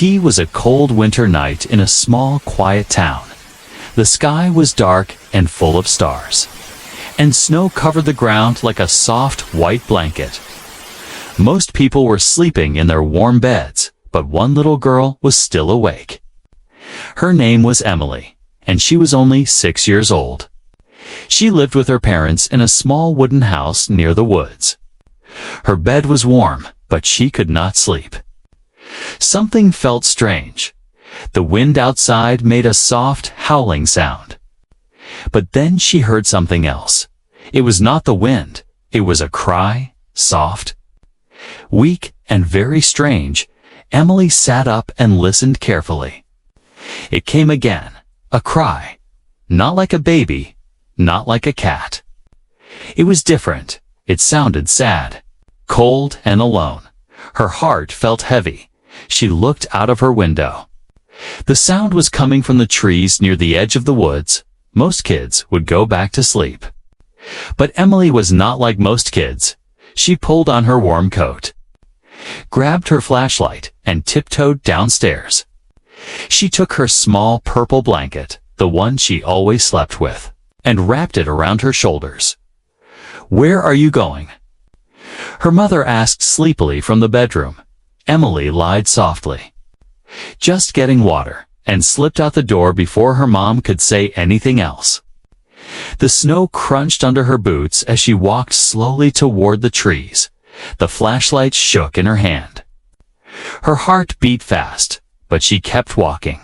T was a cold winter night in a small, quiet town. The sky was dark and full of stars, and snow covered the ground like a soft, white blanket. Most people were sleeping in their warm beds, but one little girl was still awake. Her name was Emily, and she was only 6 years old. She lived with her parents in a small wooden house near the woods. Her bed was warm, but she could not sleep. Something felt strange. The wind outside made a soft, howling sound. But then she heard something else. It was not the wind. It was a cry, soft, weak, and very strange. Emily sat up and listened carefully. It came again, a cry. Not like a baby, not like a cat. It was different. It sounded sad, cold, and alone. Her heart felt heavy. She looked out of her window. The sound was coming from the trees near the edge of the woods. Most kids would go back to sleep. But Emily was not like most kids. She pulled on her warm coat, grabbed her flashlight, and tiptoed downstairs. She took her small purple blanket, the one she always slept with, and wrapped it around her shoulders. "Where are you going?" her mother asked sleepily from the bedroom. Emily lied softly. "Just getting water," and slipped out the door before her mom could say anything else. The snow crunched under her boots as she walked slowly toward the trees. The flashlight shook in her hand. Her heart beat fast, but she kept walking.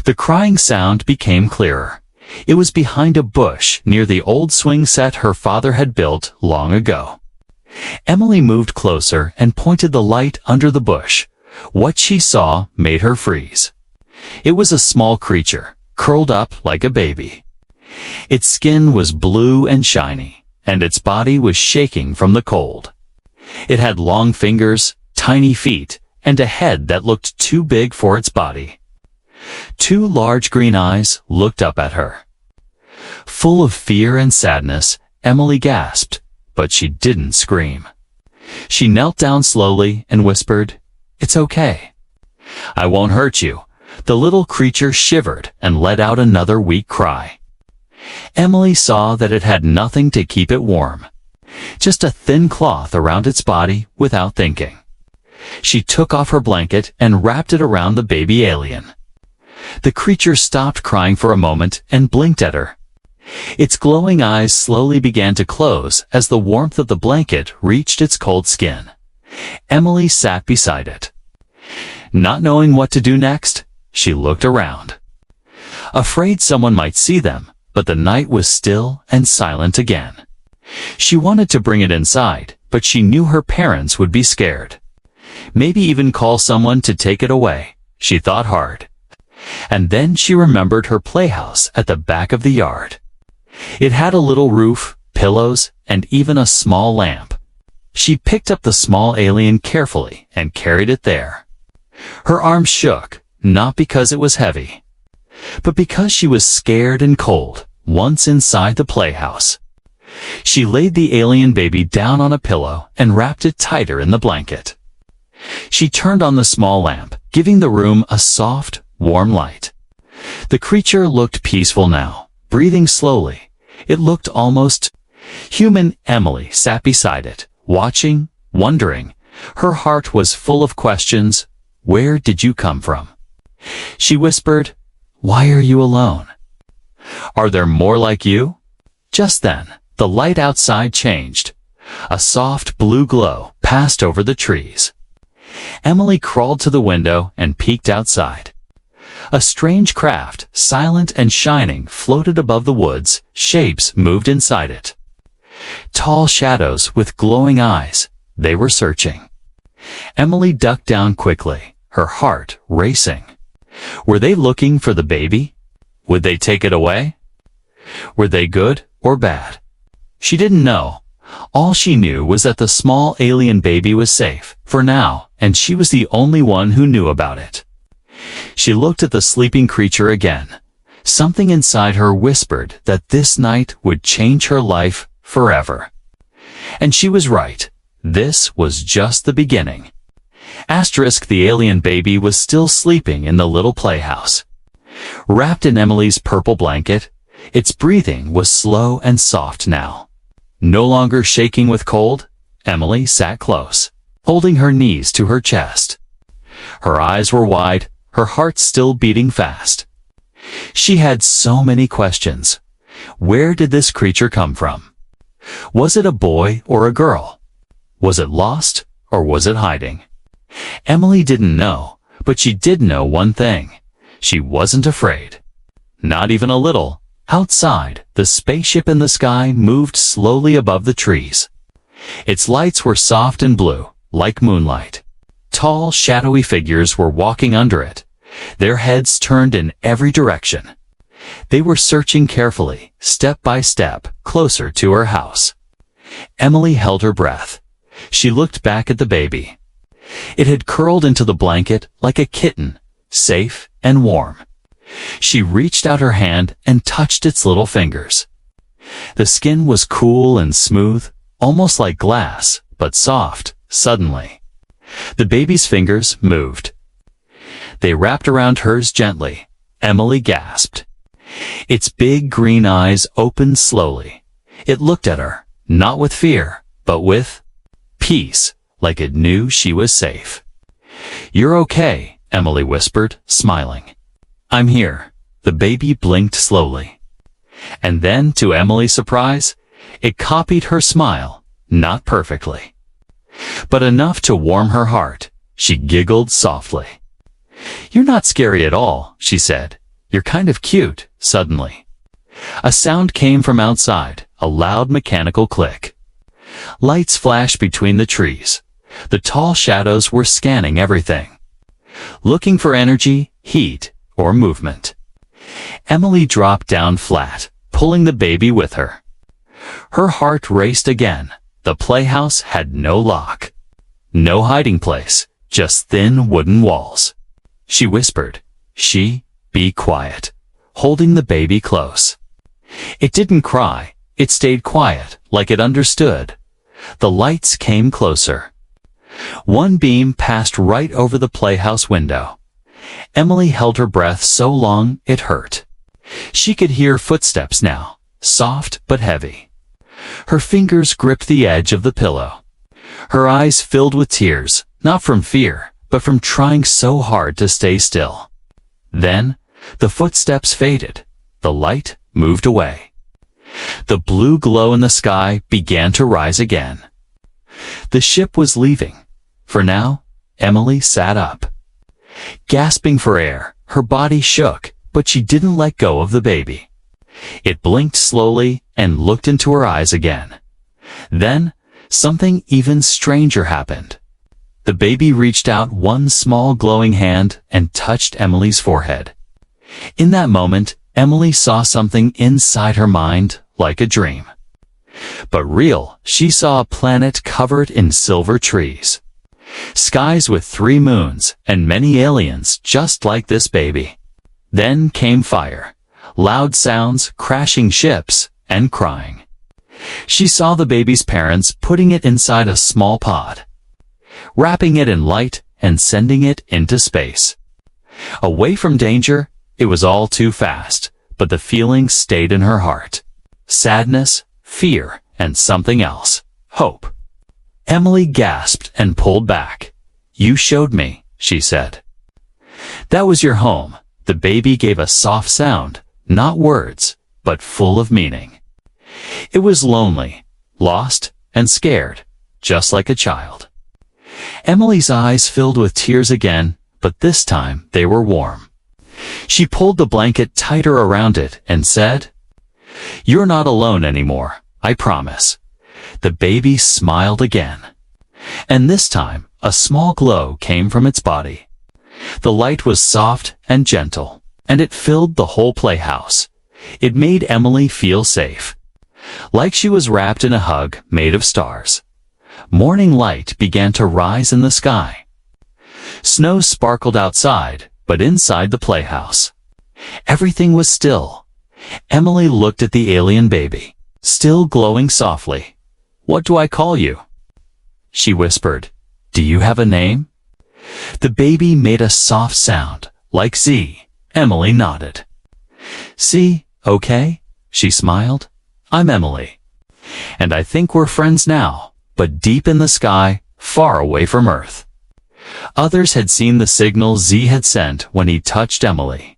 The crying sound became clearer. It was behind a bush near the old swing set her father had built long ago. Emily moved closer and pointed the light under the bush. What she saw made her freeze. It was a small creature, curled up like a baby. Its skin was blue and shiny, and its body was shaking from the cold. It had long fingers, tiny feet, and a head that looked too big for its body. Two large green eyes looked up at her. Full of fear and sadness, Emily gasped, but she didn't scream. She knelt down slowly and whispered, "It's okay. I won't hurt you." The little creature shivered and let out another weak cry. Emily saw that it had nothing to keep it warm, just a thin cloth around its body. Without thinking, she took off her blanket and wrapped it around the baby alien. The creature stopped crying for a moment and blinked at her. Its glowing eyes slowly began to close as the warmth of the blanket reached its cold skin. Emily sat beside it. Not knowing what to do next, she looked around, afraid someone might see them, but the night was still and silent again. She wanted to bring it inside, but she knew her parents would be scared. Maybe even call someone to take it away. She thought hard. And then she remembered her playhouse at the back of the yard. It had a little roof, pillows, and even a small lamp. She picked up the small alien carefully and carried it there. Her arms shook, not because it was heavy, but because she was scared and cold once inside the playhouse. She laid the alien baby down on a pillow and wrapped it tighter in the blanket. She turned on the small lamp, giving the room a soft, warm light. The creature looked peaceful now, breathing slowly. It looked almost human. Emily sat beside it, watching, wondering. Her heart was full of questions. "Where did you come from?" she whispered. "Why are you alone? Are there more like you?" Just then, the light outside changed. A soft blue glow passed over the trees. Emily crawled to the window and peeked outside. A strange craft, silent and shining, floated above the woods. Shapes moved inside it. Tall shadows with glowing eyes. They were searching. Emily ducked down quickly, her heart racing. Were they looking for the baby? Would they take it away? Were they good or bad? She didn't know. All she knew was that the small alien baby was safe, for now, and she was the only one who knew about it. She looked at the sleeping creature again. Something inside her whispered that this night would change her life forever. And she was right. This was just the beginning. The alien baby was still sleeping in the little playhouse. Wrapped in Emily's purple blanket, its breathing was slow and soft now. No longer shaking with cold, Emily sat close, holding her knees to her chest. Her eyes were wide, her heart still beating fast. She had so many questions. Where did this creature come from? Was it a boy or a girl? Was it lost or was it hiding? Emily didn't know, but she did know one thing. She wasn't afraid. Not even a little. Outside, the spaceship in the sky moved slowly above the trees. Its lights were soft and blue, like moonlight. Tall, shadowy figures were walking under it, their heads turned in every direction. They were searching carefully, step by step, closer to her house. Emily held her breath. She looked back at the baby. It had curled into the blanket like a kitten, safe and warm. She reached out her hand and touched its little fingers. The skin was cool and smooth, almost like glass, but soft, suddenly. The baby's fingers moved. They wrapped around hers gently. Emily gasped. Its big green eyes opened slowly. It looked at her, not with fear, but with peace, like it knew she was safe. "You're okay," Emily whispered, smiling. "I'm here." The baby blinked slowly. And then, to Emily's surprise, it copied her smile, not perfectly, but enough to warm her heart. She giggled softly. "You're not scary at all," she said. "You're kind of cute." Suddenly, a sound came from outside, a loud mechanical click. Lights flashed between the trees. The tall shadows were scanning everything, looking for energy, heat, or movement. Emily dropped down flat, pulling the baby with her. Her heart raced again. The playhouse had no lock, no hiding place, just thin wooden walls. She whispered, "Be quiet," holding the baby close. It didn't cry. It stayed quiet, like it understood. The lights came closer. One beam passed right over the playhouse window. Emily held her breath so long it hurt. She could hear footsteps now, soft but heavy. Her fingers gripped the edge of the pillow. Her eyes filled with tears, not from fear, but from trying so hard to stay still. Then, the footsteps faded. The light moved away. The blue glow in the sky began to rise again. The ship was leaving. For now, Emily sat up. Gasping for air, her body shook, but she didn't let go of the baby. It blinked slowly and looked into her eyes again. Then, something even stranger happened. The baby reached out one small glowing hand and touched Emily's forehead. In that moment, Emily saw something inside her mind, like a dream. But real. She saw a planet covered in silver trees, skies with 3 moons, and many aliens just like this baby. Then came fire, loud sounds, crashing ships, and crying. She saw the baby's parents putting it inside a small pod, wrapping it in light and sending it into space. Away from danger. It was all too fast, but the feeling stayed in her heart. Sadness, fear, and something else. Hope. Emily gasped and pulled back. "You showed me," she said. "That was your home." The baby gave a soft sound, not words, but full of meaning. It was lonely, lost, and scared, just like a child. Emily's eyes filled with tears again, but this time they were warm. She pulled the blanket tighter around it and said, "You're not alone anymore, I promise." The baby smiled again. And this time, a small glow came from its body. The light was soft and gentle, and it filled the whole playhouse. It made Emily feel safe, like she was wrapped in a hug made of stars. Morning light began to rise in the sky. Snow sparkled outside, but inside the playhouse, everything was still. Emily looked at the alien baby, still glowing softly. "What do I call you?" she whispered. "Do you have a name?" The baby made a soft sound, like Z. Emily nodded. "See, okay?" she smiled. "I'm Emily. And I think we're friends now, but deep in the sky, far away from Earth." Others had seen the signal Z had sent when he touched Emily.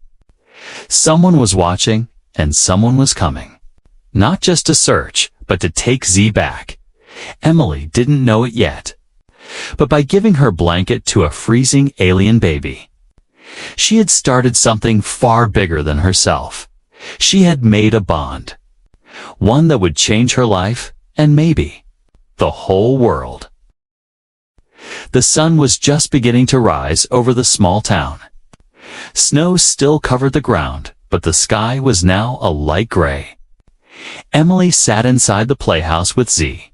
Someone was watching, and someone was coming. Not just to search, but to take Z back. Emily didn't know it yet, but by giving her blanket to a freezing alien baby, she had started something far bigger than herself. She had made a bond, one that would change her life, and maybe the whole world. The sun was just beginning to rise over the small town. Snow still covered the ground, but the sky was now a light gray. Emily sat inside the playhouse with Z.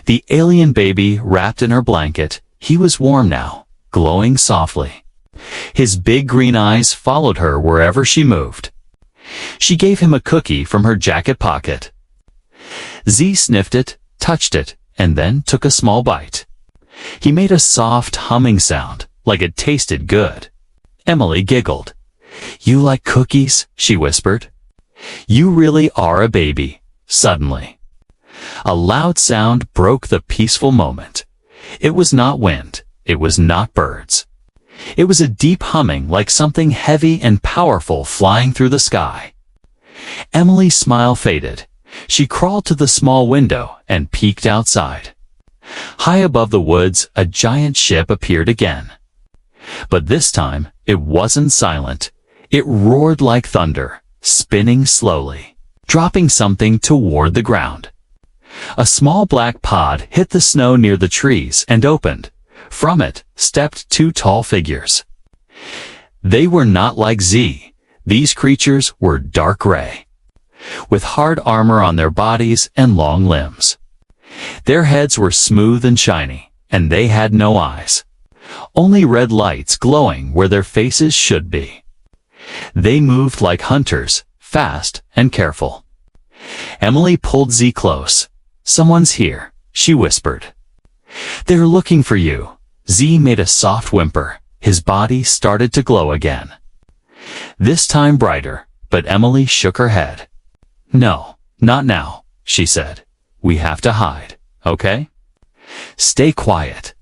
The alien baby wrapped in her blanket, he was warm now, glowing softly. His big green eyes followed her wherever she moved. She gave him a cookie from her jacket pocket. Z sniffed it, touched it, and then took a small bite. He made a soft humming sound, like it tasted good. Emily giggled. "You like cookies?" she whispered. "You really are a baby." Suddenly, a loud sound broke the peaceful moment. It was not wind. It was not birds. It was a deep humming, like something heavy and powerful flying through the sky. Emily's smile faded. She crawled to the small window and peeked outside. High above the woods, a giant ship appeared again. But this time, it wasn't silent. It roared like thunder, spinning slowly, dropping something toward the ground. A small black pod hit the snow near the trees and opened. From it stepped two tall figures. They were not like Z. These creatures were dark gray, with hard armor on their bodies and long limbs. Their heads were smooth and shiny, and they had no eyes. Only red lights glowing where their faces should be. They moved like hunters, fast and careful. Emily pulled Z close. "Someone's here," she whispered. "They're looking for you." Z made a soft whimper. His body started to glow again. This time brighter, but Emily shook her head. "No, not now," she said. "We have to hide, okay? Stay quiet."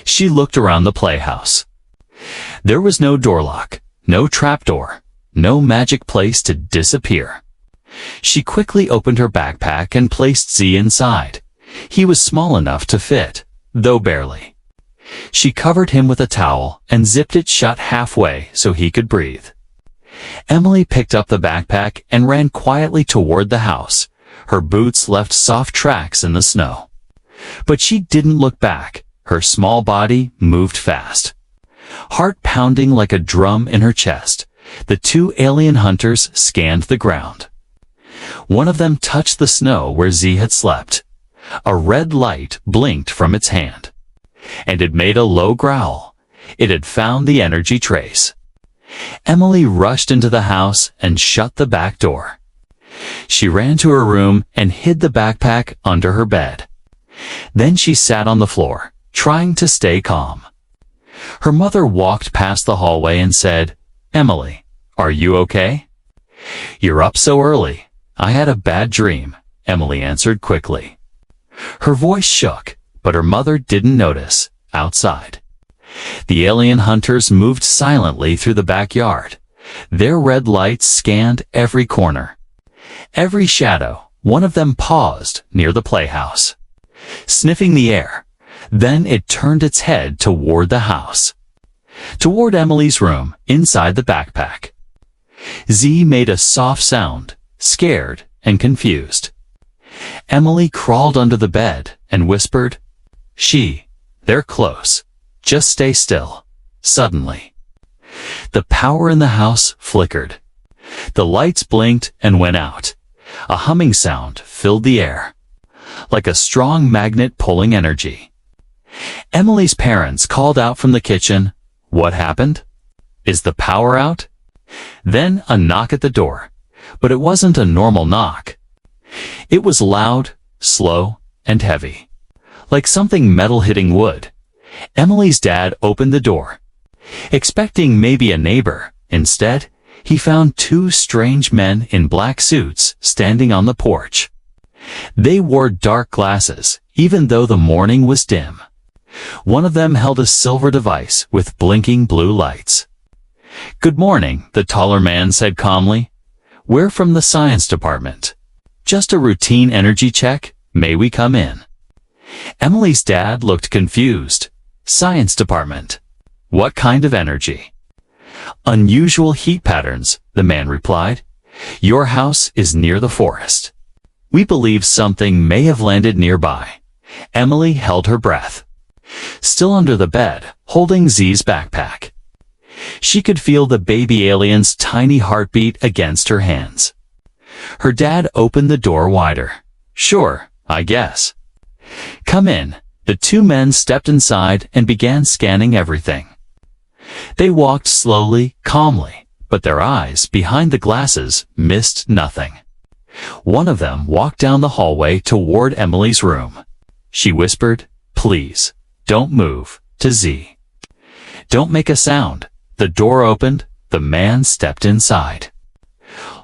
She looked around the playhouse. There was no door lock, no trapdoor, no magic place to disappear. She quickly opened her backpack and placed Z inside. He was small enough to fit, though barely. She covered him with a towel and zipped it shut halfway so he could breathe. Emily picked up the backpack and ran quietly toward the house. Her boots left soft tracks in the snow. But she didn't look back. Her small body moved fast. Heart pounding like a drum in her chest, the two alien hunters scanned the ground. One of them touched the snow where Z had slept. A red light blinked from its hand, and it made a low growl. It had found the energy trace. Emily rushed into the house and shut the back door. She ran to her room and hid the backpack under her bed. Then she sat on the floor, trying to stay calm. Her mother walked past the hallway and said, "Emily, are you okay?" "You're up so early." "I had a bad dream," Emily answered quickly. Her voice shook, but her mother didn't notice. Outside, the alien hunters moved silently through the backyard. Their red lights scanned every corner, every shadow. One of them paused near the playhouse, sniffing the air. Then it turned its head toward the house, toward Emily's room inside the backpack. Z made a soft sound, scared and confused. Emily crawled under the bed and whispered, "They're close. Just stay still." Suddenly, the power in the house flickered. The lights blinked and went out. A humming sound filled the air, like a strong magnet pulling energy. Emily's parents called out from the kitchen. "What happened? Is the power out?" Then a knock at the door, but it wasn't a normal knock. It was loud, slow, and heavy, like something metal hitting wood. Emily's dad opened the door, expecting maybe a neighbor. Instead, he found two strange men in black suits standing on the porch. They wore dark glasses, even though the morning was dim. One of them held a silver device with blinking blue lights. "Good morning," the taller man said calmly. "We're from the science department. Just a routine energy check. May we come in?" Emily's dad looked confused. "Science department? What kind of energy?" "Unusual heat patterns," the man replied. "Your house is near the forest. We believe something may have landed nearby." Emily held her breath, still under the bed, holding Z's backpack. She could feel the baby alien's tiny heartbeat against her hands. Her dad opened the door wider. "Sure, I guess. Come in." The two men stepped inside and began scanning everything. They walked slowly, calmly, but their eyes behind the glasses missed nothing. One of them walked down the hallway toward Emily's room. She whispered, "Please, don't move," to Z. "Don't make a sound." The door opened. The man stepped inside.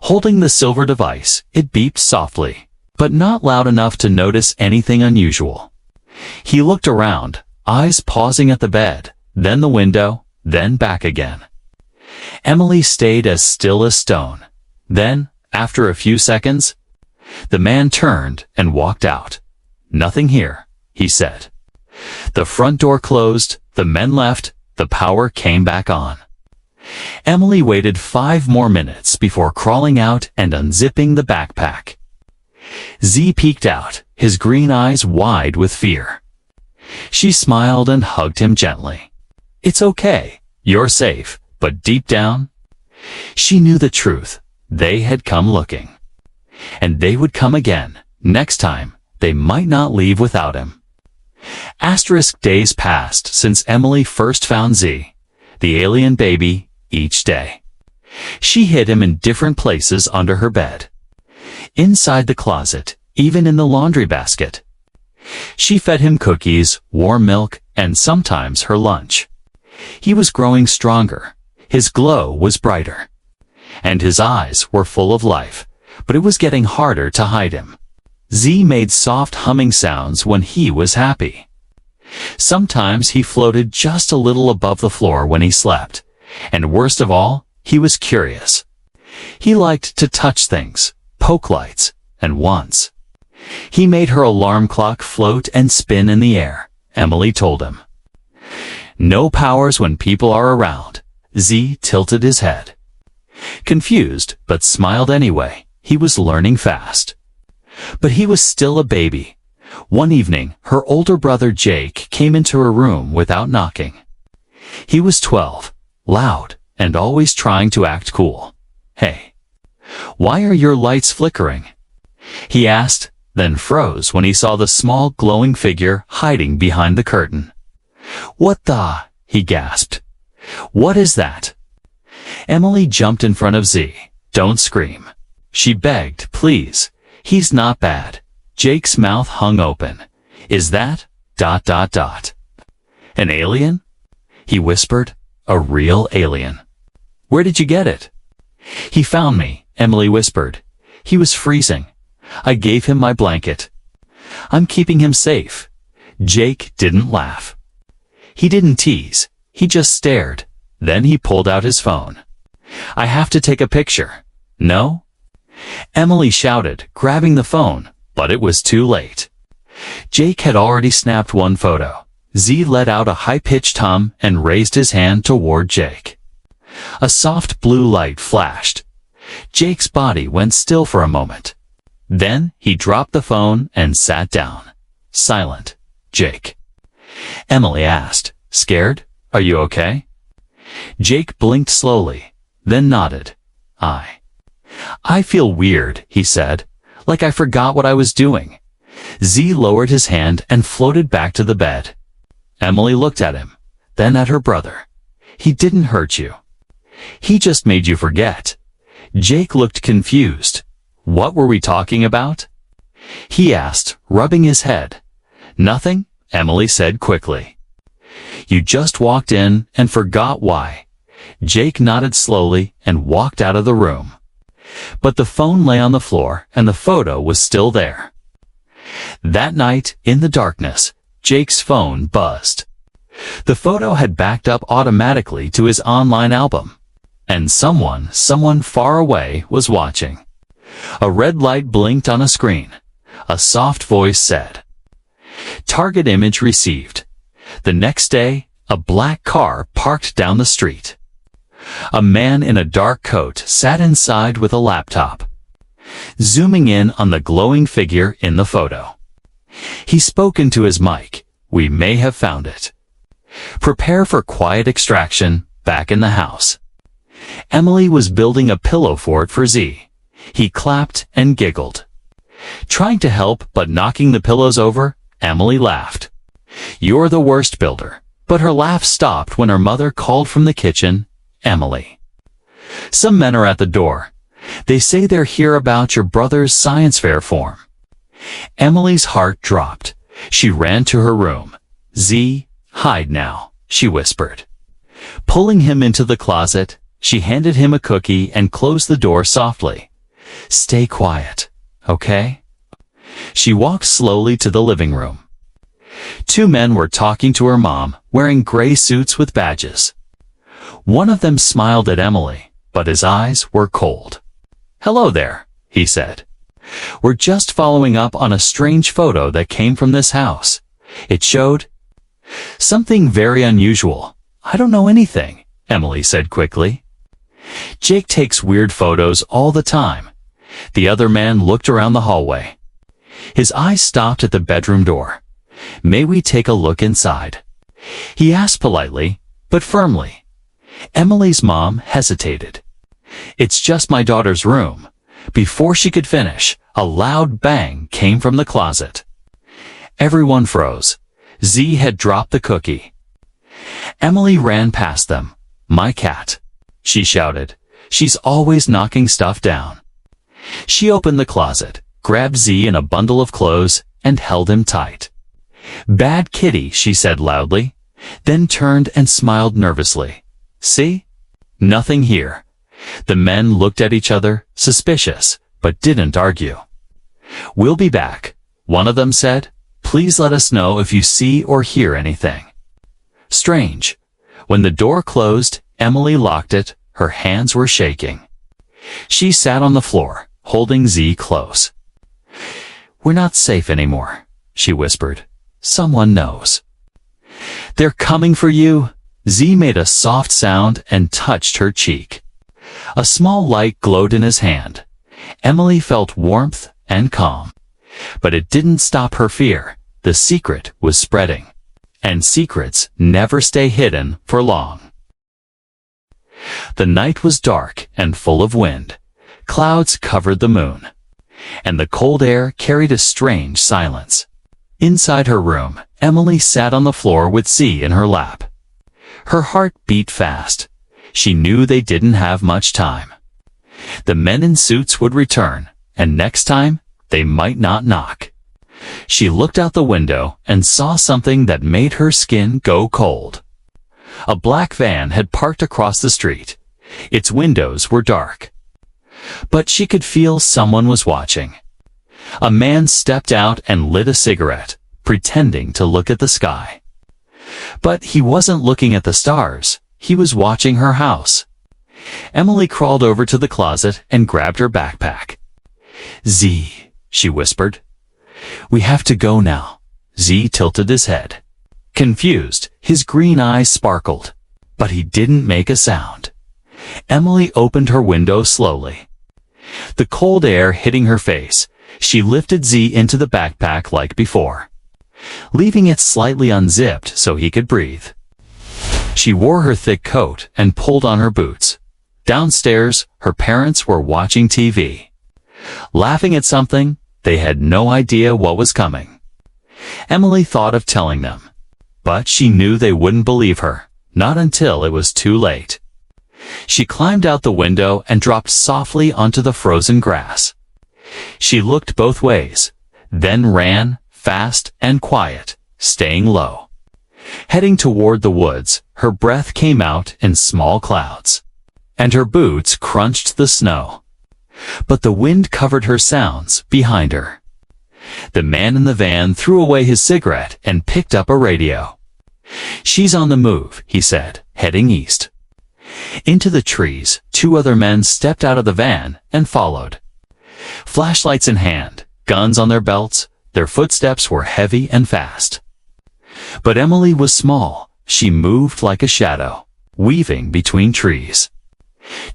Holding the silver device, it beeped softly, but not loud enough to notice anything unusual. He looked around, eyes pausing at the bed, then the window, then back again. Emily stayed as still as stone. Then, after a few seconds, the man turned and walked out. "Nothing here," he said. The front door closed, the men left, the power came back on. Emily waited 5 more minutes before crawling out and unzipping the backpack. Z peeked out, his green eyes wide with fear. She smiled and hugged him gently. "It's okay, you're safe," but deep down, she knew the truth. They had come looking. And they would come again. Next time, they might not leave without him. Days passed since Emily first found Z, the alien baby, each day. She hid him in different places under her bed, inside the closet, even in the laundry basket. She fed him cookies, warm milk, and sometimes her lunch. He was growing stronger. His glow was brighter. And his eyes were full of life, but it was getting harder to hide him. Z made soft humming sounds when he was happy. Sometimes he floated just a little above the floor when he slept. And worst of all, he was curious. He liked to touch things, poke lights, and once he made her alarm clock float and spin in the air, Emily told him. "No powers when people are around." Z tilted his head. Confused, but smiled anyway. He was learning fast. But he was still a baby. One evening, her older brother Jake came into her room without knocking. He was 12, loud, and always trying to act cool. "Hey, why are your lights flickering?" he asked, then froze when he saw the small glowing figure hiding behind the curtain. "What the?" he gasped. "What is that?" Emily jumped in front of Z. "Don't scream," she begged. "Please, he's not bad." Jake's mouth hung open. "Is that ... an alien?" he whispered. "A real alien. Where did you get it?" "He found me," Emily whispered. "He was freezing. I gave him my blanket. I'm keeping him safe." Jake didn't laugh. He didn't tease. He just stared. Then he pulled out his phone. "I have to take a picture." "No?" Emily shouted, grabbing the phone, but it was too late. Jake had already snapped one photo. Z let out a high-pitched hum and raised his hand toward Jake. A soft blue light flashed. Jake's body went still for a moment. Then he dropped the phone and sat down. Silent. "Jake," Emily asked, "Scared? Are you okay?" Jake blinked slowly, then nodded. I feel weird," he said, "like I forgot what I was doing." Z lowered his hand and floated back to the bed. Emily looked at him, then at her brother. "He didn't hurt you. He just made you forget." Jake looked confused. "What were we talking about?" he asked, rubbing his head. "Nothing," Emily said quickly. You just walked in and forgot why. Jake nodded slowly and walked out of the room. But the phone lay on the floor and the photo was still there. That night, in the darkness, Jake's phone buzzed. The photo had backed up automatically to his online album. And someone far away was watching. A red light blinked on a screen. A soft voice said, "Target image received." The next day, a black car parked down the street. A man in a dark coat sat inside with a laptop, zooming in on the glowing figure in the photo. He spoke into his mic. "We may have found it. Prepare for quiet extraction back in the house." Emily was building a pillow fort for Z. He clapped and giggled. Trying to help but knocking the pillows over, Emily laughed. "You're the worst builder." But her laugh stopped when her mother called from the kitchen, "Emily, some men are at the door. They say they're here about your brother's science fair form." Emily's heart dropped. She ran to her room. "Z, hide now," she whispered. Pulling him into the closet, she handed him a cookie and closed the door softly. "Stay quiet, okay?" She walked slowly to the living room. Two men were talking to her mom, wearing gray suits with badges. One of them smiled at Emily, but his eyes were cold. "Hello there," he said. "We're just following up on a strange photo that came from this house. It showed something very unusual." "I don't know anything," Emily said quickly. "Jake takes weird photos all the time." The other man looked around the hallway. His eyes stopped at the bedroom door. "May we take a look inside?" he asked politely, but firmly. Emily's mom hesitated. "It's just my daughter's room." Before she could finish, a loud bang came from the closet. Everyone froze. Z had dropped the cookie. Emily ran past them. "My cat," she shouted. "She's always knocking stuff down." She opened the closet, grabbed Z in a bundle of clothes, and held him tight. "Bad kitty," she said loudly, then turned and smiled nervously. "See? Nothing here." The men looked at each other, suspicious, but didn't argue. "We'll be back," one of them said. "Please let us know if you see or hear anything." Strange. When the door closed, Emily locked it. Her hands were shaking. She sat on the floor, holding Z close. "We're not safe anymore," she whispered. "Someone knows." "They're coming for you." Z made a soft sound and touched her cheek. A small light glowed in his hand. Emily felt warmth and calm. But it didn't stop her fear. The secret was spreading. And secrets never stay hidden for long. The night was dark and full of wind. Clouds covered the moon. And the cold air carried a strange silence. Inside her room, Emily sat on the floor with Z in her lap. Her heart beat fast. She knew they didn't have much time. The men in suits would return, and next time, they might not knock. She looked out the window and saw something that made her skin go cold. A black van had parked across the street. Its windows were dark. But she could feel someone was watching. A man stepped out and lit a cigarette, pretending to look at the sky. But he wasn't looking at the stars. He was watching her house. Emily crawled over to the closet and grabbed her backpack. "Z," she whispered. "We have to go now." Z tilted his head. Confused, his green eyes sparkled. But he didn't make a sound. Emily opened her window slowly. The cold air hitting her face, she lifted Z into the backpack like before, leaving it slightly unzipped so he could breathe. She wore her thick coat and pulled on her boots. Downstairs, her parents were watching TV. Laughing at something, they had no idea what was coming. Emily thought of telling them, but she knew they wouldn't believe her, not until it was too late. She climbed out the window and dropped softly onto the frozen grass. She looked both ways, then ran, fast and quiet, staying low. Heading toward the woods, her breath came out in small clouds, and her boots crunched the snow. But the wind covered her sounds behind her. The man in the van threw away his cigarette and picked up a radio. "She's on the move," he said, heading east. Into the trees, 2 other men stepped out of the van and followed. Flashlights in hand, guns on their belts, their footsteps were heavy and fast. But Emily was small. She moved like a shadow, weaving between trees.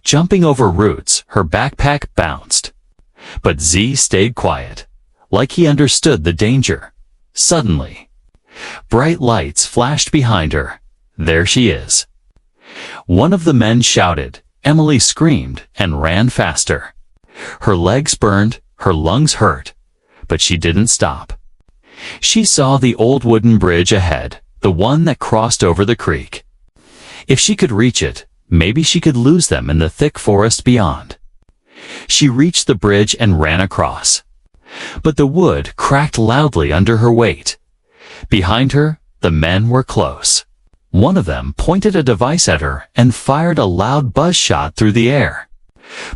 Jumping over roots, her backpack bounced. But Z stayed quiet, like he understood the danger. Suddenly, bright lights flashed behind her. There she is. One of the men shouted. Emily screamed and ran faster. Her legs burned, her lungs hurt, but she didn't stop. She saw the old wooden bridge ahead, the one that crossed over the creek. If she could reach it, maybe she could lose them in the thick forest beyond. She reached the bridge and ran across. But the wood cracked loudly under her weight. Behind her, the men were close. One of them pointed a device at her and fired a loud buzz shot through the air.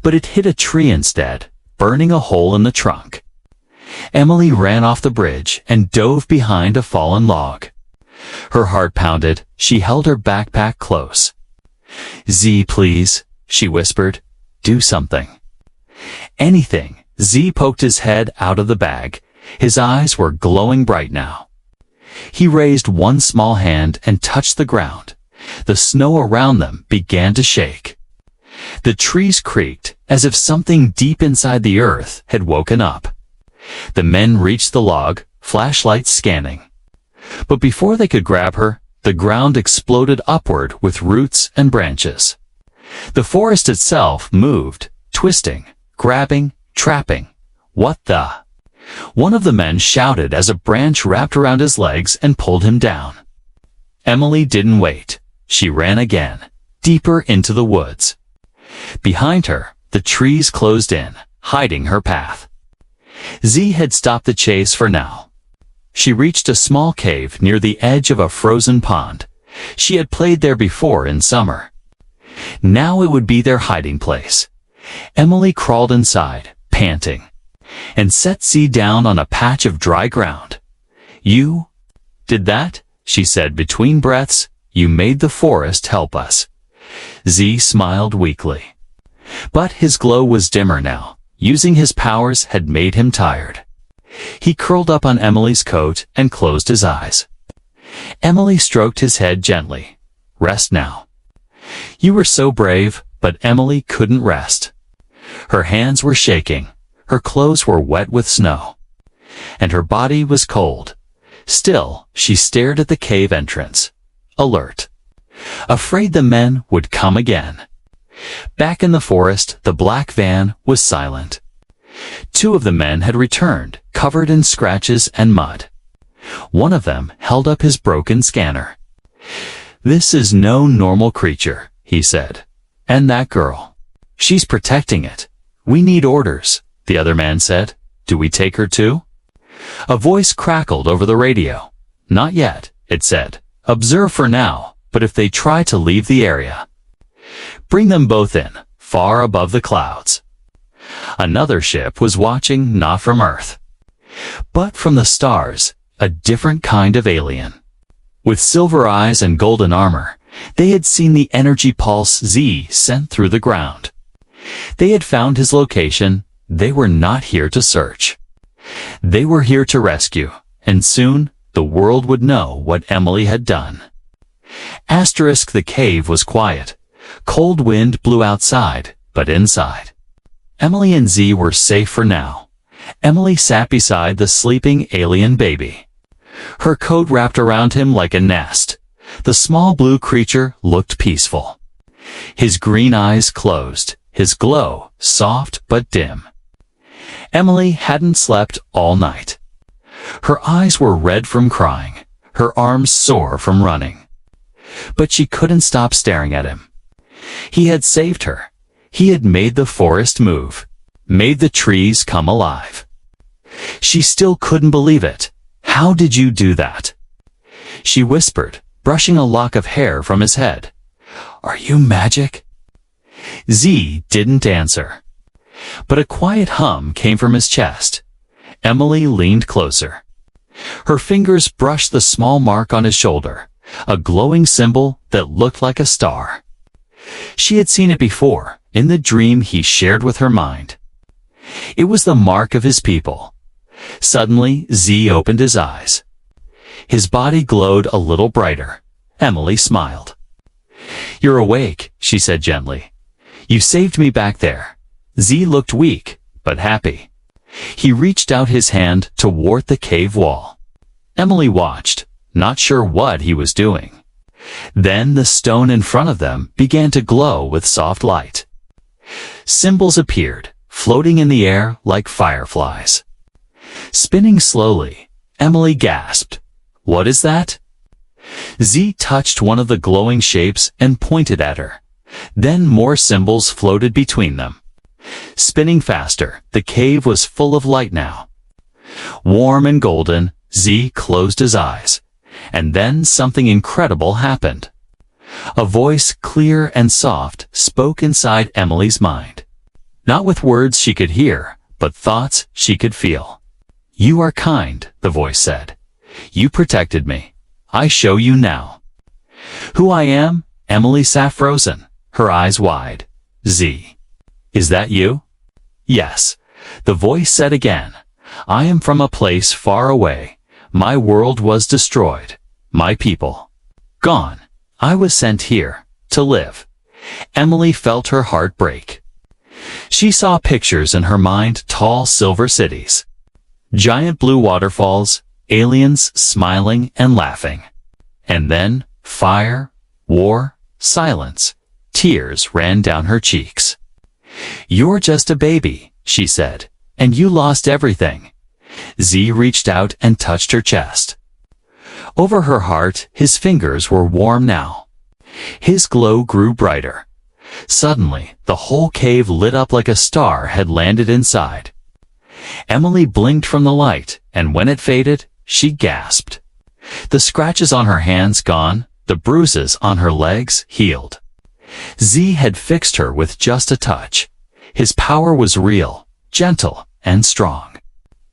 But it hit a tree instead, burning a hole in the trunk. Emily ran off the bridge and dove behind a fallen log. Her heart pounded. She held her backpack close. "Z, please," she whispered. "Do something." "Anything." Z poked his head out of the bag. His eyes were glowing bright now. He raised one small hand and touched the ground. The snow around them began to shake. The trees creaked as if something deep inside the earth had woken up. The men reached the log, flashlights scanning. But before they could grab her, the ground exploded upward with roots and branches. The forest itself moved, twisting, grabbing, trapping. "What the?" One of the men shouted as a branch wrapped around his legs and pulled him down. Emily didn't wait. She ran again, deeper into the woods. Behind her, the trees closed in, hiding her path. Z had stopped the chase for now. She reached a small cave near the edge of a frozen pond. She had played there before in summer. Now it would be their hiding place. Emily crawled inside, panting, and set Z down on a patch of dry ground. "You did that?" she said between breaths. "You made the forest help us." Z smiled weakly. But his glow was dimmer now. Using his powers had made him tired. He curled up on Emily's coat and closed his eyes. Emily stroked his head gently. "Rest now." "You were so brave," but Emily couldn't rest. Her hands were shaking. Her clothes were wet with snow. And her body was cold. Still, she stared at the cave entrance, alert, afraid the men would come again. Back in the forest, the black van was silent. 2 of the men had returned, covered in scratches and mud. One of them held up his broken scanner. "This is no normal creature," he said. "And that girl. She's protecting it. We need orders," the other man said. "Do we take her too?" A voice crackled over the radio. "Not yet," it said. "Observe for now, but if they try to leave the area, bring them both in, far above the clouds." Another ship was watching, not from Earth, but from the stars, a different kind of alien. With silver eyes and golden armor, they had seen the energy pulse Z sent through the ground. They had found his location. They were not here to search. They were here to rescue, and soon the world would know what Emily had done. The cave was quiet. Cold wind blew outside, but inside, Emily and Z were safe for now. Emily sat beside the sleeping alien baby. Her coat wrapped around him like a nest. The small blue creature looked peaceful. His green eyes closed, his glow soft but dim. Emily hadn't slept all night. Her eyes were red from crying, her arms sore from running. But she couldn't stop staring at him. He had saved her. He had made the forest move, made the trees come alive. She still couldn't believe it. "How did you do that?" She whispered, brushing a lock of hair from his head. "Are you magic?" Z didn't answer. But a quiet hum came from his chest. Emily leaned closer. Her fingers brushed the small mark on his shoulder, a glowing symbol that looked like a star. She had seen it before, in the dream he shared with her mind. It was the mark of his people. Suddenly, Z opened his eyes. His body glowed a little brighter. Emily smiled. "You're awake," she said gently. "You saved me back there." Z looked weak, but happy. He reached out his hand toward the cave wall. Emily watched, not sure what he was doing. Then the stone in front of them began to glow with soft light. Symbols appeared, floating in the air like fireflies. Spinning slowly, Emily gasped. "What is that?" Z touched one of the glowing shapes and pointed at her. Then more symbols floated between them. Spinning faster, the cave was full of light now. Warm and golden, Z closed his eyes. And then something incredible happened. A voice, clear and soft, spoke inside Emily's mind. Not with words she could hear, but thoughts she could feel. "You are kind," the voice said. "You protected me. I show you now." "Who I am?" Emily sat frozen, her eyes wide. "Z. Is that you?" "Yes," the voice said again. "I am from a place far away. My world was destroyed. My people gone. I was sent here to live." Emily felt her heart break. She saw pictures in her mind, tall silver cities, giant blue waterfalls, aliens smiling and laughing. And then fire, war, silence. Tears ran down her cheeks. "You're just a baby," she said, "and you lost everything." Z reached out and touched her chest. Over her heart, his fingers were warm now. His glow grew brighter. Suddenly, the whole cave lit up like a star had landed inside. Emily blinked from the light, and when it faded, she gasped. The scratches on her hands gone, the bruises on her legs healed. Z had fixed her with just a touch. His power was real, gentle, and strong.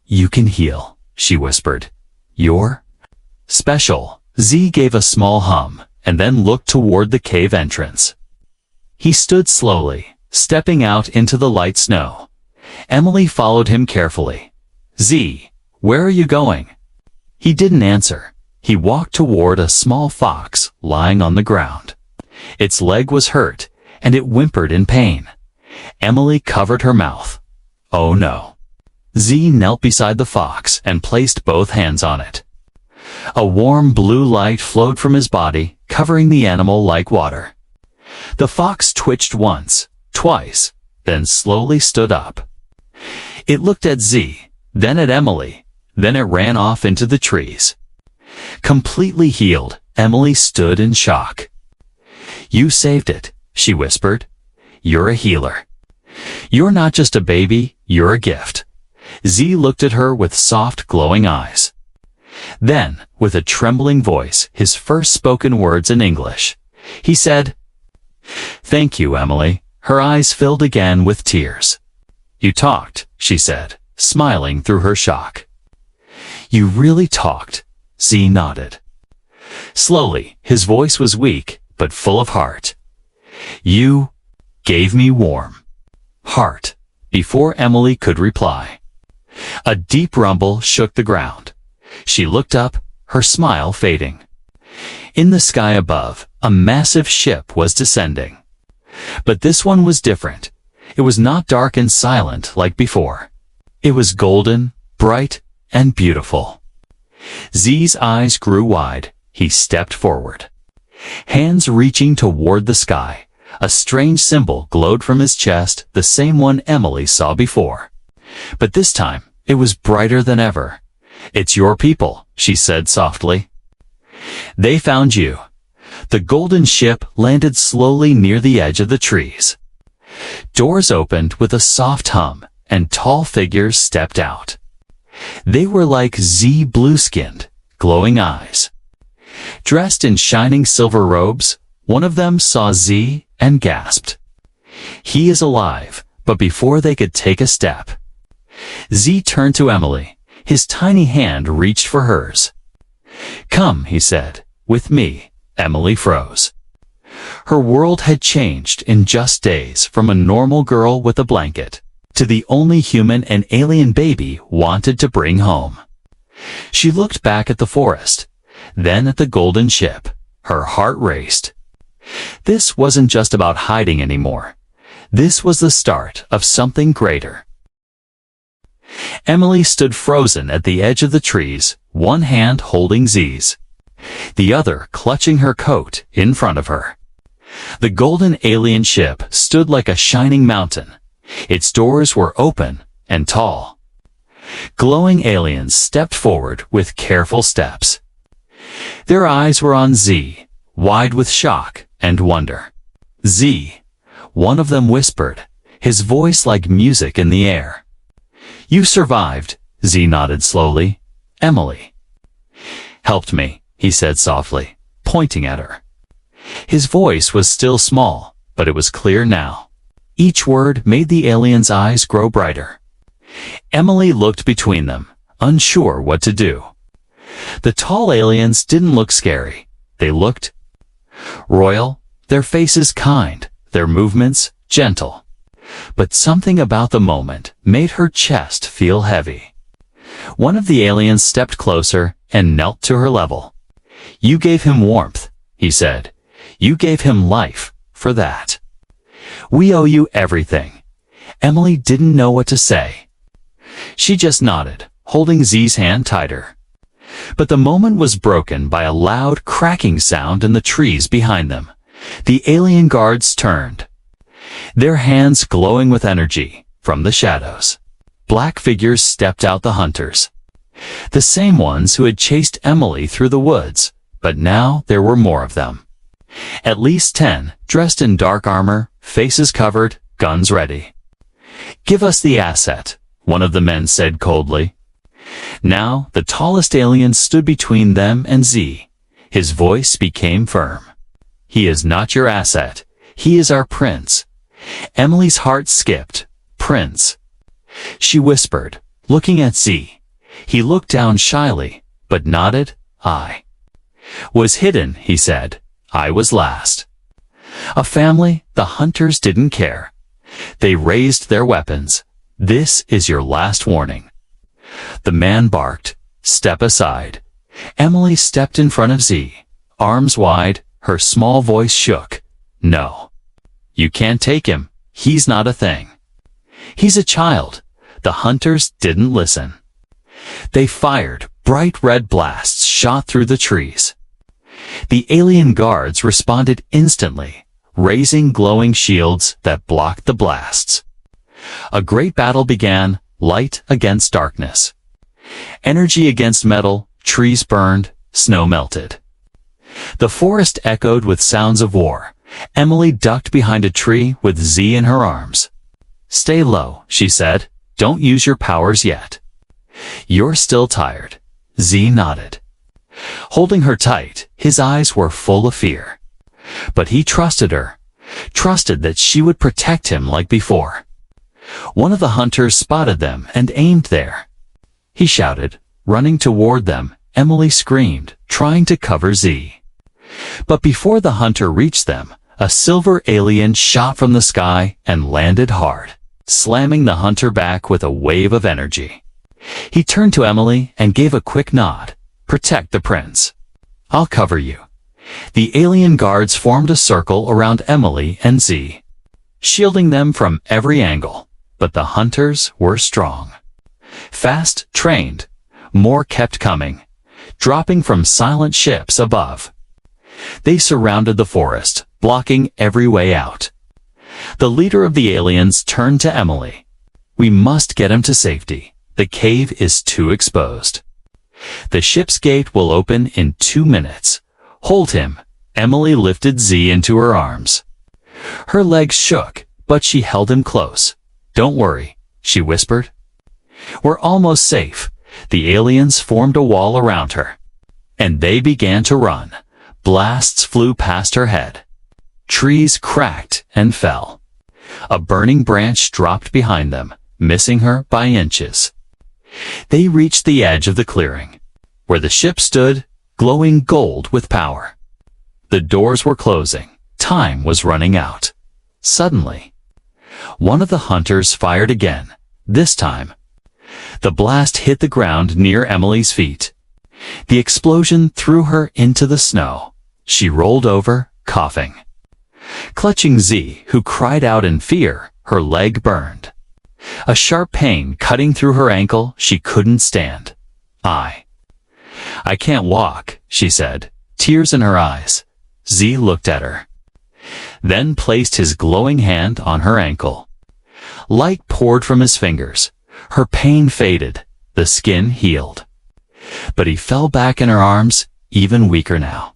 "You can heal," she whispered. "You're special." Z gave a small hum, and then looked toward the cave entrance. He stood slowly, stepping out into the light snow. Emily followed him carefully. "Z, where are you going?" He didn't answer. He walked toward a small fox lying on the ground. Its leg was hurt, and it whimpered in pain. Emily covered her mouth. "Oh no." Z knelt beside the fox and placed both hands on it. A warm blue light flowed from his body, covering the animal like water. The fox twitched once, twice, then slowly stood up. It looked at Z, then at Emily, then it ran off into the trees. Completely healed, Emily stood in shock. "You saved it," she whispered. "You're a healer. You're not just a baby, you're a gift." Z looked at her with soft, glowing eyes. Then, with a trembling voice, his first spoken words in English, he said, "Thank you, Emily." Her eyes filled again with tears. "You talked," she said, smiling through her shock. "You really talked," Z nodded. Slowly, his voice was weak, but full of heart. "You gave me warm heart." Before Emily could reply, a deep rumble shook the ground. She looked up, her smile fading. In the sky above, a massive ship was descending. But this one was different. It was not dark and silent like before. It was golden, bright, and beautiful. Z's eyes grew wide. He stepped forward. Hands reaching toward the sky, a strange symbol glowed from his chest, the same one Emily saw before. But this time, it was brighter than ever. "It's your people," she said softly. "They found you." The golden ship landed slowly near the edge of the trees. Doors opened with a soft hum, and tall figures stepped out. They were like Z blue-skinned, glowing eyes. Dressed in shining silver robes, one of them saw Z and gasped. He is alive, but before they could take a step, Z turned to Emily. His tiny hand reached for hers. "Come," he said, "with me." Emily froze. Her world had changed in just days from a normal girl with a blanket to the only human an alien baby wanted to bring home. She looked back at the forest, then at the golden ship. Her heart raced. This wasn't just about hiding anymore. This was the start of something greater. Emily stood frozen at the edge of the trees, one hand holding Z's, the other clutching her coat in front of her. The golden alien ship stood like a shining mountain. Its doors were open and tall. Glowing aliens stepped forward with careful steps. Their eyes were on Z, wide with shock and wonder. "Z," one of them whispered, his voice like music in the air. "You survived," Z nodded slowly. "Emily helped me," he said softly, pointing at her. His voice was still small, but it was clear now. Each word made the alien's eyes grow brighter. Emily looked between them, unsure what to do. The tall aliens didn't look scary. They looked royal, their faces kind, their movements gentle. But something about the moment made her chest feel heavy. One of the aliens stepped closer and knelt to her level. "You gave him warmth," he said. "You gave him life. For that, we owe you everything." Emily didn't know what to say. She just nodded, holding Z's hand tighter. But the moment was broken by a loud cracking sound in the trees behind them. The alien guards turned, their hands glowing with energy. From the shadows, black figures stepped out, the hunters. The same ones who had chased Emily through the woods, but now there were more of them. At least 10, dressed in dark armor, faces covered, guns ready. "Give us the asset," one of the men said coldly. Now the tallest alien stood between them and Z. His voice became firm. "He is not your asset. He is our prince." Emily's heart skipped. "Prince?" she whispered, looking at Z. He looked down shyly, but nodded. "I was hidden," he said. "I was last." A family, the hunters didn't care. They raised their weapons. "This is your last warning." The man barked, "Step aside." Emily stepped in front of Z, arms wide, her small voice shook. "No. You can't take him. He's not a thing. He's a child." The hunters didn't listen. They fired. Bright red blasts shot through the trees. The alien guards responded instantly, raising glowing shields that blocked the blasts. A great battle began, light against darkness. Energy against metal, trees burned, snow melted. The forest echoed with sounds of war. Emily ducked behind a tree with Z in her arms. "Stay low," she said. "Don't use your powers yet." "You're still tired." Z nodded. Holding her tight, his eyes were full of fear. But he trusted her, trusted that she would protect him like before. One of the hunters spotted them and aimed there. He shouted, running toward them. Emily screamed, trying to cover Z. But before the hunter reached them, a silver alien shot from the sky and landed hard, slamming the hunter back with a wave of energy. He turned to Emily and gave a quick nod. "Protect the prince. I'll cover you." The alien guards formed a circle around Emily and Z, shielding them from every angle. But the hunters were strong. Fast, trained. More kept coming, dropping from silent ships above. They surrounded the forest, blocking every way out. The leader of the aliens turned to Emily. "We must get him to safety. The cave is too exposed. The ship's gate will open in 2 minutes. Hold him." Emily lifted Z into her arms. Her legs shook, but she held him close. "Don't worry," she whispered. "We're almost safe." The aliens formed a wall around her. and they began to run. Blasts flew past her head. Trees cracked and fell. A burning branch dropped behind them, missing her by inches. They reached the edge of the clearing, where the ship stood, glowing gold with power. The doors were closing. Time was running out. Suddenly, one of the hunters fired again. This time, the blast hit the ground near Emily's feet. The explosion threw her into the snow. She rolled over, coughing. Clutching Z, who cried out in fear, her leg burned. A sharp pain cutting through her ankle she couldn't stand. I can't walk, she said, tears in her eyes. Z looked at her, then placed his glowing hand on her ankle. Light poured from his fingers. Her pain faded. The skin healed. But he fell back in her arms, even weaker now.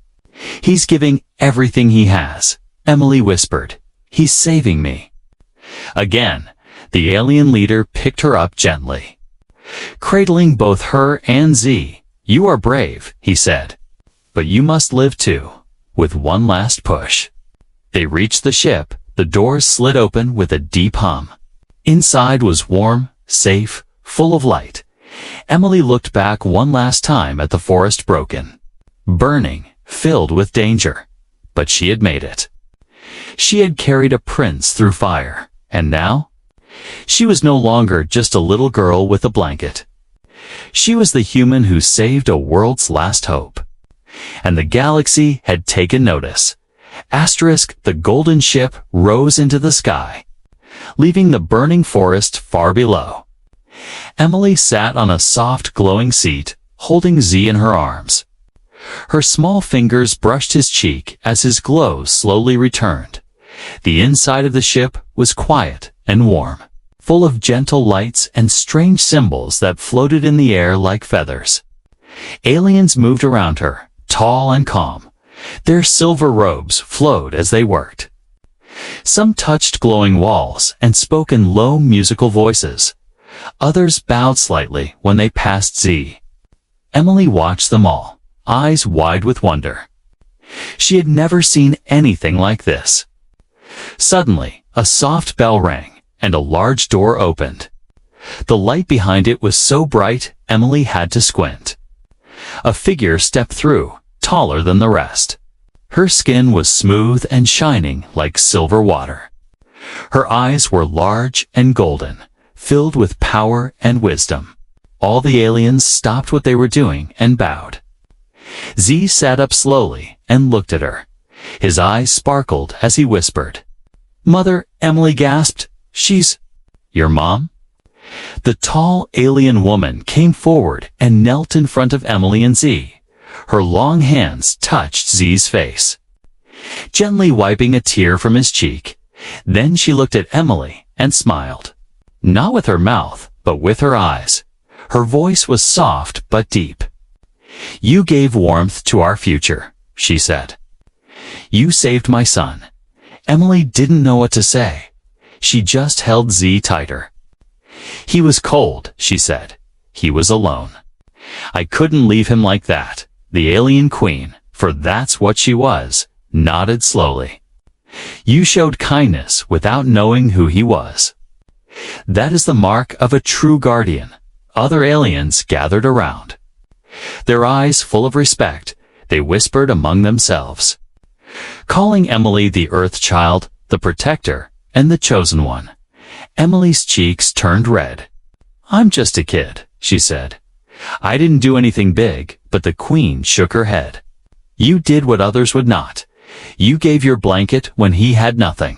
He's giving everything he has, Emily whispered. He's saving me. Again, the alien leader picked her up gently. Cradling both her and Z, you are brave, he said. But you must live too. With one last push. They reached the ship. The doors slid open with a deep hum. Inside was warm, safe, full of light. Emily looked back one last time at the forest broken, burning, filled with danger. But she had made it. She had carried a prince through fire, and now? She was no longer just a little girl with a blanket. She was the human who saved a world's last hope. And the galaxy had taken notice. Asterisk, the golden ship rose into the sky, leaving the burning forest far below. Emily sat on a soft, glowing seat, holding Z in her arms. Her small fingers brushed his cheek as his glow slowly returned. The inside of the ship was quiet and warm, full of gentle lights and strange symbols that floated in the air like feathers. Aliens moved around her, tall and calm. Their silver robes flowed as they worked. Some touched glowing walls and spoke in low musical voices. Others bowed slightly when they passed Z. Emily watched them all, eyes wide with wonder. She had never seen anything like this. Suddenly, a soft bell rang, and a large door opened. The light behind it was so bright, Emily had to squint. A figure stepped through, taller than the rest. Her skin was smooth and shining like silver water. Her eyes were large and golden, filled with power and wisdom. All the aliens stopped what they were doing and bowed. Z sat up slowly and looked at her. His eyes sparkled as he whispered, "Mother," Emily gasped. "She's your mom?" The tall alien woman came forward and knelt in front of Emily and Z. Her long hands touched Z's face, gently wiping a tear from his cheek. Then she looked at Emily and smiled. Not with her mouth, but with her eyes. Her voice was soft but deep. "You gave warmth to our future," she said. "You saved my son." Emily didn't know what to say. She just held Z tighter. "He was cold," she said. "He was alone. I couldn't leave him like that." The alien queen, for that's what she was, nodded slowly. "You showed kindness without knowing who he was. That is the mark of a true guardian." Other aliens gathered around. Their eyes full of respect, they whispered among themselves, calling Emily the Earth Child, the Protector, and the Chosen One. Emily's cheeks turned red. "I'm just a kid," she said. "I didn't do anything big," but the Queen shook her head. "You did what others would not. You gave your blanket when he had nothing.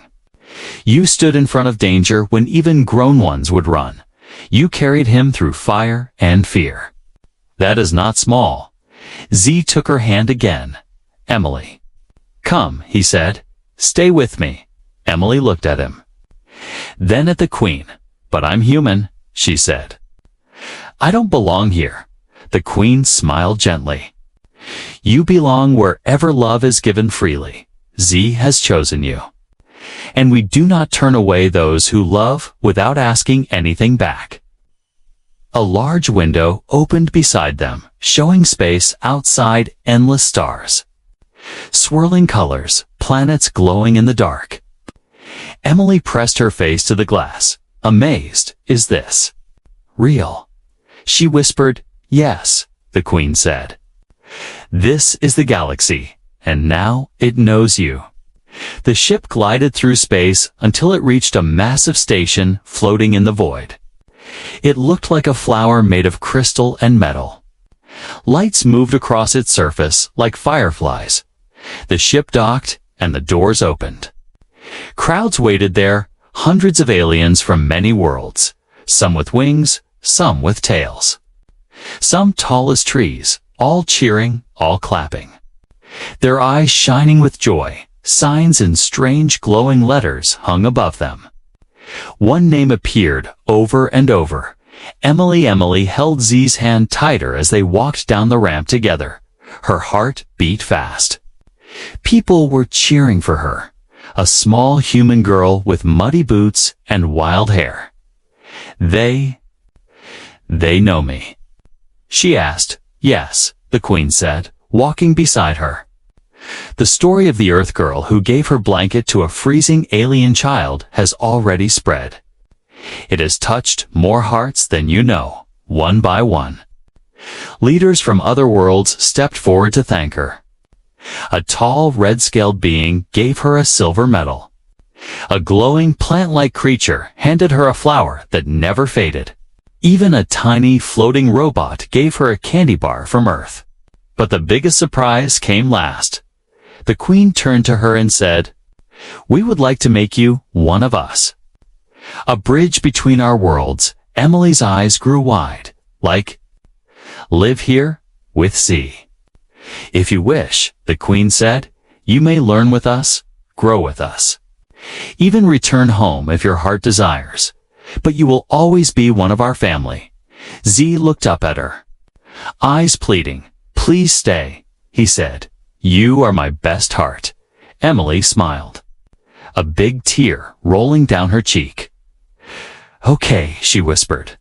You stood in front of danger when even grown ones would run. You carried him through fire and fear. That is not small." Z took her hand again. "Emily." "Come," he said. "Stay with me." Emily looked at him. Then at the Queen. "But I'm human," she said. "I don't belong here." The Queen smiled gently. "You belong wherever love is given freely. Z has chosen you. And we do not turn away those who love without asking anything back." A large window opened beside them, showing space outside endless stars. Swirling colors, planets glowing in the dark. Emily pressed her face to the glass, amazed. Is this real? She whispered. Yes, the Queen said. This is the galaxy, and now it knows you. The ship glided through space until it reached a massive station floating in the void. It looked like a flower made of crystal and metal. Lights moved across its surface like fireflies. The ship docked, and the doors opened. Crowds waited there, hundreds of aliens from many worlds, some with wings, some with tails. Some tall as trees, all cheering, all clapping. Their eyes shining with joy, signs in strange glowing letters hung above them. One name appeared over and over. Emily. Emily held Z's hand tighter as they walked down the ramp together. Her heart beat fast. People were cheering for her, a small human girl with muddy boots and wild hair. They know me? She asked. Yes, the Queen said, walking beside her. The story of the Earth girl who gave her blanket to a freezing alien child has already spread. It has touched more hearts than you know, one by one. Leaders from other worlds stepped forward to thank her. A tall, red-scaled being gave her a silver medal. A glowing, plant-like creature handed her a flower that never faded. Even a tiny, floating robot gave her a candy bar from Earth. But the biggest surprise came last. The Queen turned to her and said, "We would like to make you one of us." A bridge between our worlds. Emily's eyes grew wide, like, "Live here with Z." "If you wish," the Queen said, "you may learn with us, grow with us. Even return home if your heart desires. But you will always be one of our family." Z looked up at her, eyes pleading. "Please stay," he said. "You are my best heart." Emily smiled, a big tear rolling down her cheek. "Okay," she whispered.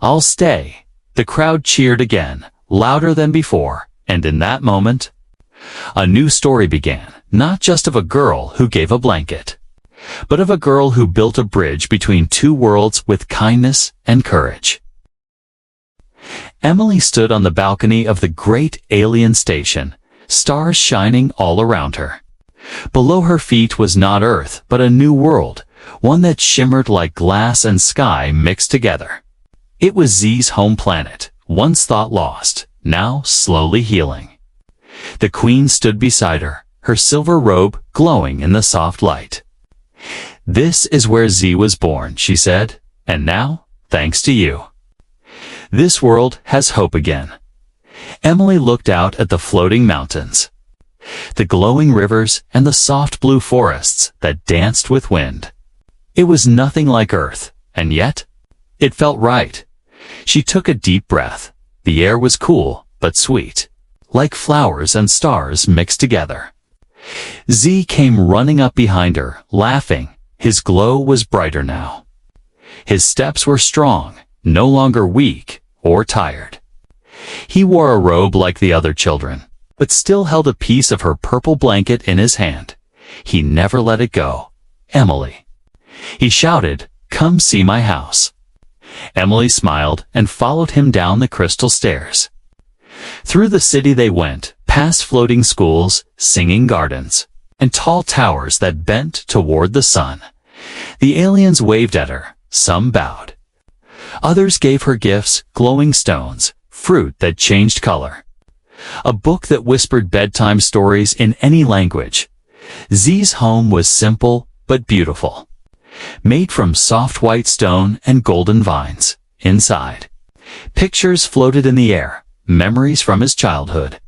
"I'll stay." The crowd cheered again, louder than before, and in that moment, a new story began, not just of a girl who gave a blanket, but of a girl who built a bridge between two worlds with kindness and courage. Emily stood on the balcony of the great alien station, stars shining all around her. Below her feet was not Earth, but a new world, one that shimmered like glass and sky mixed together. It was Z's home planet, once thought lost, now slowly healing. The Queen stood beside her, her silver robe glowing in the soft light. "This is where Z was born," she said, "and now, thanks to you, this world has hope again." Emily looked out at the floating mountains, the glowing rivers, and the soft blue forests that danced with wind. It was nothing like Earth, and yet, it felt right. She took a deep breath. The air was cool, but sweet, like flowers and stars mixed together. Z came running up behind her, laughing. His glow was brighter now. His steps were strong, no longer weak or tired. He wore a robe like the other children, but still held a piece of her purple blanket in his hand. He never let it go. "Emily." He shouted, "Come see my house." Emily smiled and followed him down the crystal stairs. Through the city they went, past floating schools, singing gardens, and tall towers that bent toward the sun. The aliens waved at her, some bowed. Others gave her gifts, glowing stones, fruit that changed color, a book that whispered bedtime stories in any language. Z's home was simple but beautiful, made from soft white stone and golden vines. Inside, pictures floated in the air, memories from his childhood.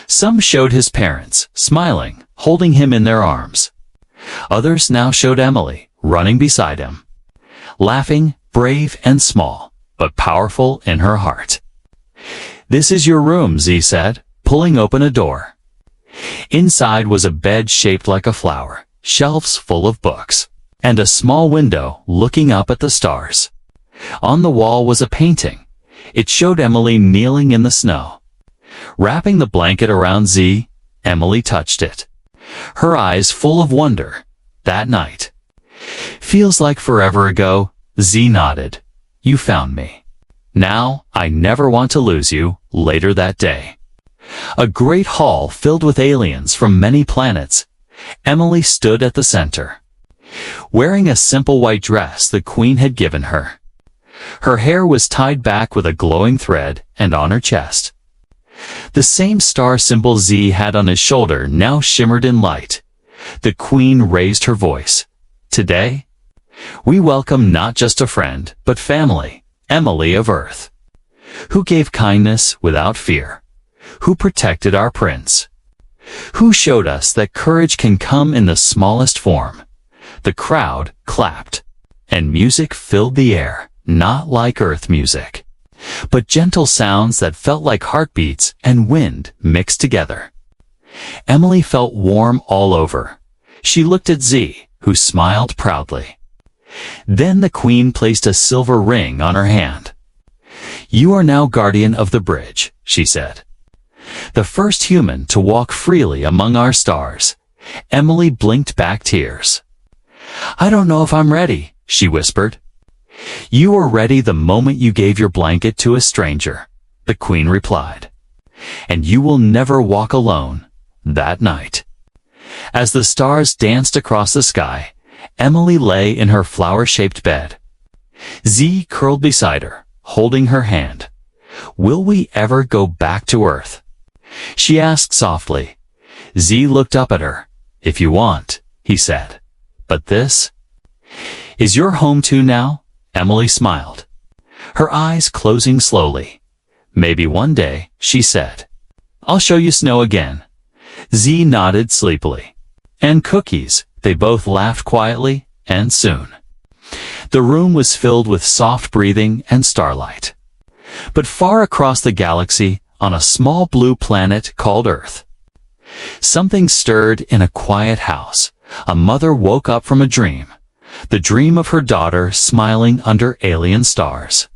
Some showed his parents, smiling, holding him in their arms. Others now showed Emily, running beside him, laughing, brave and small, but powerful in her heart. "This is your room," Z said, pulling open a door. Inside was a bed shaped like a flower, shelves full of books, and a small window looking up at the stars. On the wall was a painting. It showed Emily kneeling in the snow. Wrapping the blanket around Z, Emily touched it, her eyes full of wonder. That night. Feels like forever ago, Z nodded. You found me. Now, I never want to lose you. Later that day. A great hall filled with aliens from many planets. Emily stood at the center, wearing a simple white dress the Queen had given her. Her hair was tied back with a glowing thread, and on her chest, the same star symbol Z had on his shoulder now shimmered in light. The Queen raised her voice. Today, we welcome not just a friend, but family, Emily of Earth, who gave kindness without fear, who protected our prince, who showed us that courage can come in the smallest form. The crowd clapped, and music filled the air, not like Earth music, but gentle sounds that felt like heartbeats and wind mixed together. Emily felt warm all over. She looked at Z, who smiled proudly. Then the Queen placed a silver ring on her hand. You are now guardian of the bridge, she said. The first human to walk freely among our stars. Emily blinked back tears. I don't know if I'm ready, she whispered. You were ready the moment you gave your blanket to a stranger, the Queen replied. And you will never walk alone. That night, as the stars danced across the sky, Emily lay in her flower-shaped bed. Z curled beside her, holding her hand. Will we ever go back to Earth? She asked softly. Z looked up at her. If you want, he said. But this is your home too now? Emily smiled, her eyes closing slowly. Maybe one day, she said. I'll show you snow again. Z nodded sleepily. And cookies, they both laughed quietly, and soon. The room was filled with soft breathing and starlight. But far across the galaxy, on a small blue planet called Earth, something stirred in a quiet house. A mother woke up from a dream, the dream of her daughter smiling under alien stars.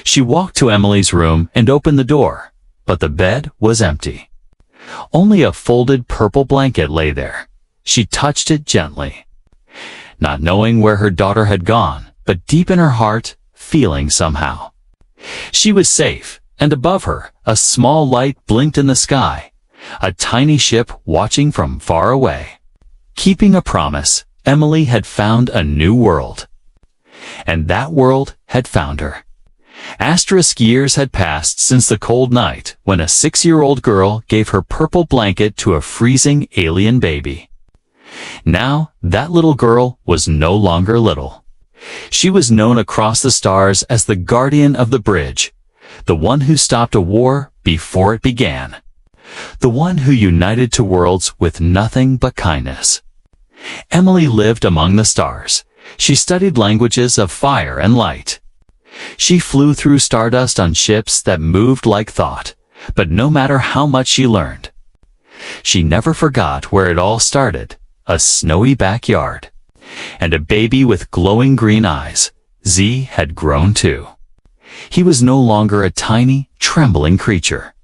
She walked to Emily's room and opened the door, but the bed was empty. Only a folded purple blanket lay there. She touched it gently, not knowing where her daughter had gone, but deep in her heart, feeling somehow she was safe, and above her, a small light blinked in the sky, a tiny ship watching from far away. Keeping a promise, Emily had found a new world. And that world had found her. Asterisk years had passed since the cold night when a 6-year-old girl gave her purple blanket to a freezing alien baby. Now, that little girl was no longer little. She was known across the stars as the guardian of the bridge, the one who stopped a war before it began, the one who united two worlds with nothing but kindness. Emily lived among the stars. She studied languages of fire and light. She flew through stardust on ships that moved like thought, but no matter how much she learned, she never forgot where it all started, a snowy backyard. And a baby with glowing green eyes. Z had grown too. He was no longer a tiny, trembling creature.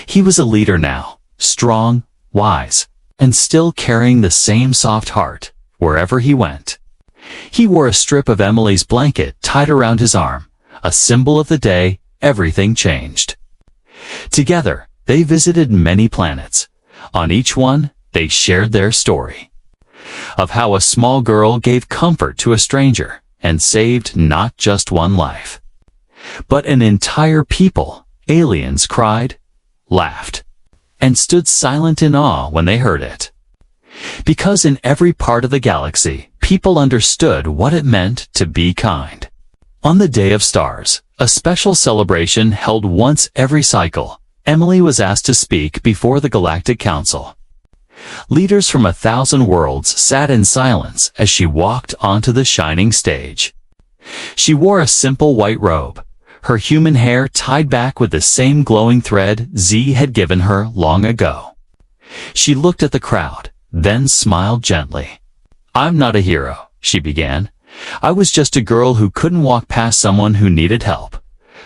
He was a leader now, strong, wise, and still carrying the same soft heart wherever he went. He wore a strip of Emily's blanket tied around his arm, a symbol of the day everything changed. Together, they visited many planets. On each one, they shared their story of how a small girl gave comfort to a stranger and saved not just one life, but an entire people. Aliens cried, laughed, and stood silent in awe when they heard it. Because in every part of the galaxy, people understood what it meant to be kind. On the Day of Stars, a special celebration held once every cycle, Emily was asked to speak before the Galactic Council. Leaders from 1,000 worlds sat in silence as she walked onto the shining stage. She wore a simple white robe, her human hair tied back with the same glowing thread Z had given her long ago. She looked at the crowd, then smiled gently. I'm not a hero, she began, I was just a girl who couldn't walk past someone who needed help.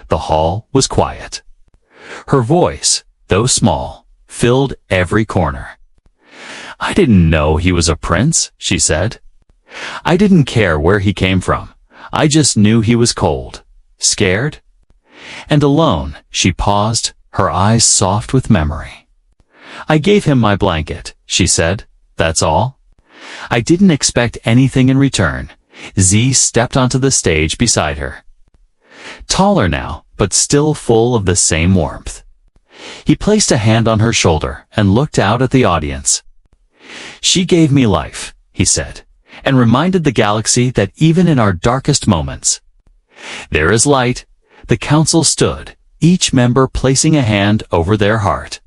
The hall was quiet. Her voice, though small, filled every corner. I didn't know he was a prince, she said. I didn't care where he came from. I just knew he was cold, scared, and alone. She paused, her eyes soft with memory. I gave him my blanket, she said. That's all. I didn't expect anything in return. Z stepped onto the stage beside her. Taller now, but still full of the same warmth. He placed a hand on her shoulder and looked out at the audience. She gave me life, he said, and reminded the galaxy that even in our darkest moments, there is light. The council stood, each member placing a hand over their heart.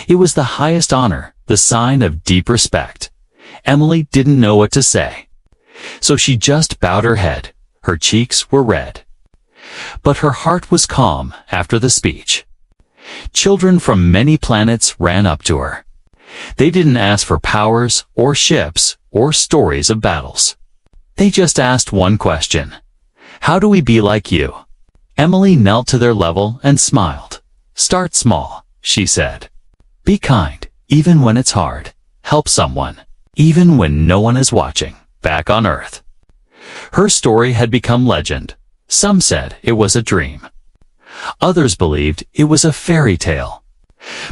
It was the highest honor, the sign of deep respect. Emily didn't know what to say, so she just bowed her head. Her cheeks were red, but her heart was calm after the speech. Children from many planets ran up to her. They didn't ask for powers or ships or stories of battles. They just asked one question. How do we be like you? Emily knelt to their level and smiled. Start small, she said. Be kind, even when it's hard. Help someone, even when no one is watching. Back on Earth, her story had become legend. Some said it was a dream. Others believed it was a fairy tale.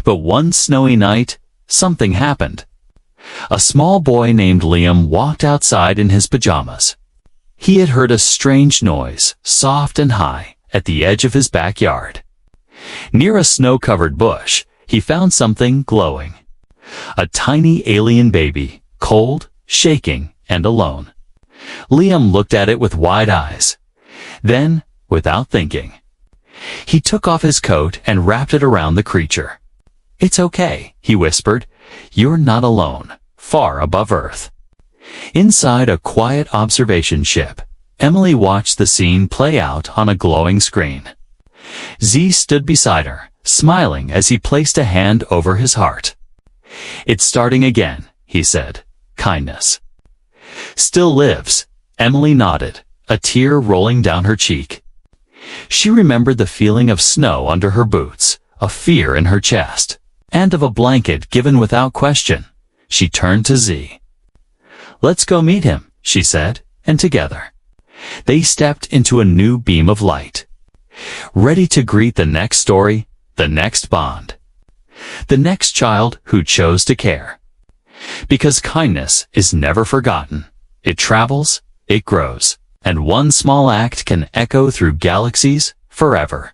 But one snowy night, something happened. A small boy named Liam walked outside in his pajamas. He had heard a strange noise, soft and high, at the edge of his backyard. Near a snow-covered bush, he found something glowing. A tiny alien baby, cold, shaking, and alone. Liam looked at it with wide eyes. Then, without thinking, he took off his coat and wrapped it around the creature. It's okay, he whispered. You're not alone, far above Earth. Inside a quiet observation ship, Emily watched the scene play out on a glowing screen. Z stood beside her, smiling as he placed a hand over his heart. It's starting again, he said. Kindness still lives. Emily nodded, a tear rolling down her cheek. She remembered the feeling of snow under her boots, of fear in her chest, and of a blanket given without question. She turned to Z. Let's go meet him, she said, and together they stepped into a new beam of light, ready to greet the next story, the next bond, the next child who chose to care. Because kindness is never forgotten. It travels, it grows, and one small act can echo through galaxies forever.